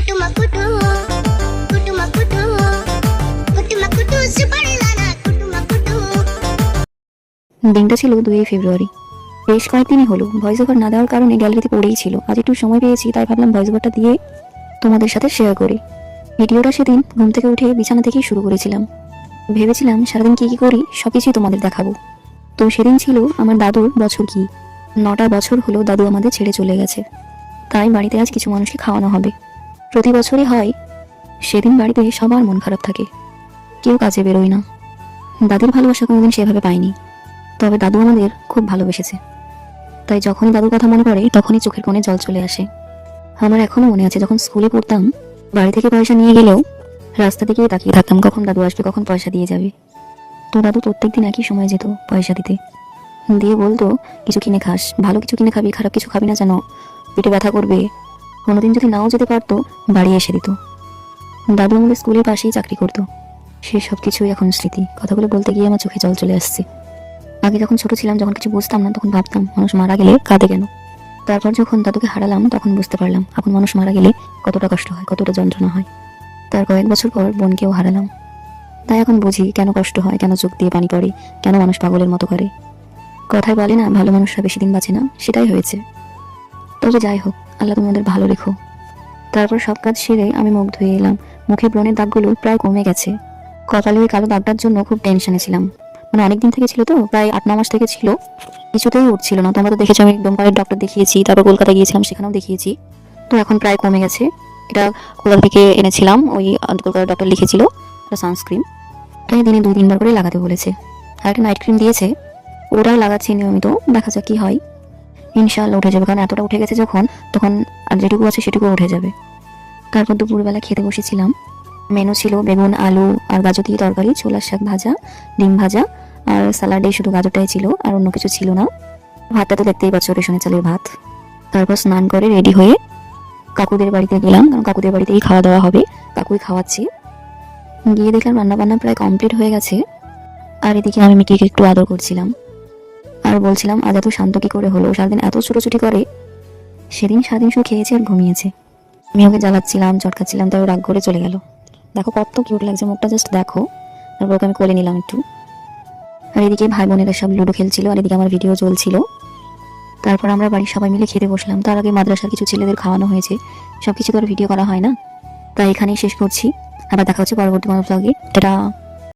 కుటుమ కుటు కుటుమ కుటు కుటుమ కుటు సుపరిలానా కుటుమ కుటు। দিনটা ছিল 2 ফেব্রুয়ারি। বেশ কয়েকদিনই হলো ভয়েস ওভার না দেওয়ার কারণে গ্যালারিতে পড়েই ছিল। আজ একটু সময় পেয়েছি, তাই ভাবলাম ভয়েস ওভারটা দিয়ে তোমাদের সাথে শেয়ার করি। ভিডিওটা সেদিন ঘুম থেকে উঠে বিছানা থেকেই শুরু করেছিলাম। ভেবেছিলাম সারাদিন কি কি করি সবকিছুই তোমাদের দেখাবো। তো সেদিন ছিল আমার দাদুর বছর কি 9টা বছর হলো দাদু আমাদের ছেড়ে চলে গেছে। তাই বাড়িতে আজ কিছু মানুষকে খাওয়ানো হবে। প্রতি বছরই হয়, সেদিন বাড়িতে সবার মন খারাপ থাকে, কেউ কাজে বেরোয় না। দাদির ভালোবাসা কোনোদিন সেভাবে পাইনি, তবে দাদু আমাদের খুব ভালোবেসেছে। তাই যখনই দাদুর কথা মনে পড়ে তখনই চোখের কোণে জল চলে আসে। আমার এখনো মনে আছে, যখন স্কুলে পড়তাম বাড়ি থেকে পয়সা নিয়ে গেলেও রাস্তা দিকেই তাকিয়ে থাকতাম কখন দাদু আসবে, কখন পয়সা দিয়ে যাবে। তো দাদু প্রত্যেকদিন একই সময় যেত পয়সা দিতে, দিয়ে বলতো কিছু কিনে খাস, ভালো কিছু কিনে খাবি, খারাপ কিছু খাবি না যেন, পেটে ব্যথা করবে। কোনোদিন যদি নাও যেতে পারতো বাড়ি এসে দিত। দাদু আমাদের স্কুলের পাশেই চাকরি করতো। সে সব কিছুই এখন স্মৃতি। কথাগুলো বলতে গিয়ে আমার চোখে জল চলে আসছে। আগে যখন ছোট ছিলাম, যখন কিছু বুঝতাম না, তখন ভাবতাম মানুষ মারা গেলে কাঁদে কেন। তারপর যখন দাদুকে হারালাম তখন বুঝতে পারলাম আপন মানুষ মারা গেলে কতটা কষ্ট হয়, কতটা যন্ত্রণা হয়। তার কয়েক বছর পর বোনকেও হারালাম। তাই এখন বুঝি কেন কষ্ট হয়, কেন চোখ দিয়ে পানি পড়ে, কেন মানুষ পাগলের মতো করে। কথায় বলে না, ভালো মানুষরা বেশি দিন বাঁচে না, সেটাই হয়েছে। তবে যাই হোক, আল্লাহ তোমাদের ভালো রেখো। তারপর সব কাজ সেরে আমি মুখ ধুয়ে এলাম। মুখে ব্রণের দাগগুলো প্রায় কমে গেছে। কপালে ওই কালো দাগটার জন্য খুব টেনশনে ছিলাম। মানে অনেকদিন থেকে ছিল তো, প্রায় 8-9 মাস থেকে ছিল, কিছুতেই উঠছিল না। তোমরা তো দেখেছো, আমি দমকলের ডক্টর দেখিয়েছি, তারপর কলকাতা গিয়েছিলাম, সেখানেও দেখিয়েছি। তো এখন প্রায় কমে গেছে। এটা কলকাতা থেকে এনেছিলাম, ওই কলকাতার ডক্টর লিখেছিল একটা সানস্ক্রিন। তাই দিনে 2-3 বার করে লাগাতে বলেছে। আর একটা নাইট ক্রিম দিয়েছে, ওটাও লাগাচ্ছি নিয়মিত। দেখা যাক কি হয়। ইনশাআল্লাহ উঠে যাবে, কারণ এতটা উঠে গেছে যখন, তখন আর যেটুকু আছে সেটুকু উঠে যাবে। তারপর দুপুরবেলা খেতে বসেছিলাম। মেনু ছিল বেগুন, আলু আর গাজর দিয়ে তরকারি, ছোলার শাক ভাজা, ডিম ভাজা, আর স্যালাডে শুধু গাজরটাই ছিল, আর অন্য কিছু ছিল না। ভাতটা তো দেখতেই পাচ্ছ, রেশনের চালের ভাত। তারপর স্নান করে রেডি হয়ে কাকুদের বাড়িতে গেলাম, কারণ কাকুদের বাড়িতেই খাওয়া দাওয়া হবে, কাকুই খাওয়াচ্ছি। গিয়ে দেখলাম রান্না বান্না প্রায় কমপ্লিট হয়ে গেছে। আর এদিকে আমি মিকিকে একটু আদর করছিলাম আর বলছিলাম আজ এত শান্ত কি করে হলো, সারাদিন এত ছোটাছুটি করে। সেদিন সারাদিন শুধু খেয়েছে আর ঘুমিয়েছে। আমি ওকে জ্বালাচ্ছিলাম, চটকাচ্ছিলাম, তারপর রাগ করে চলে গেল। দেখো কত কিউট লাগছে মুখটা, জাস্ট দেখো। তারপর ওকে আমি কোলে নিলাম একটু। আর এদিকে ভাই বোনেরা সব লুডো খেলছিল, আর এদিকে আমার ভিডিও চলছিল। তারপর আমরা বাড়ির সবাই মিলে খেতে বসলাম। তার আগে মাদ্রাসার কিছু ছেলেদের খাওয়ানো হয়েছে। সব কিছু তো আর ভিডিও করা হয় না, তাই এখানেই শেষ করছি। আবার দেখা হচ্ছে পরবর্তী কোনো ব্লগে। টাটা।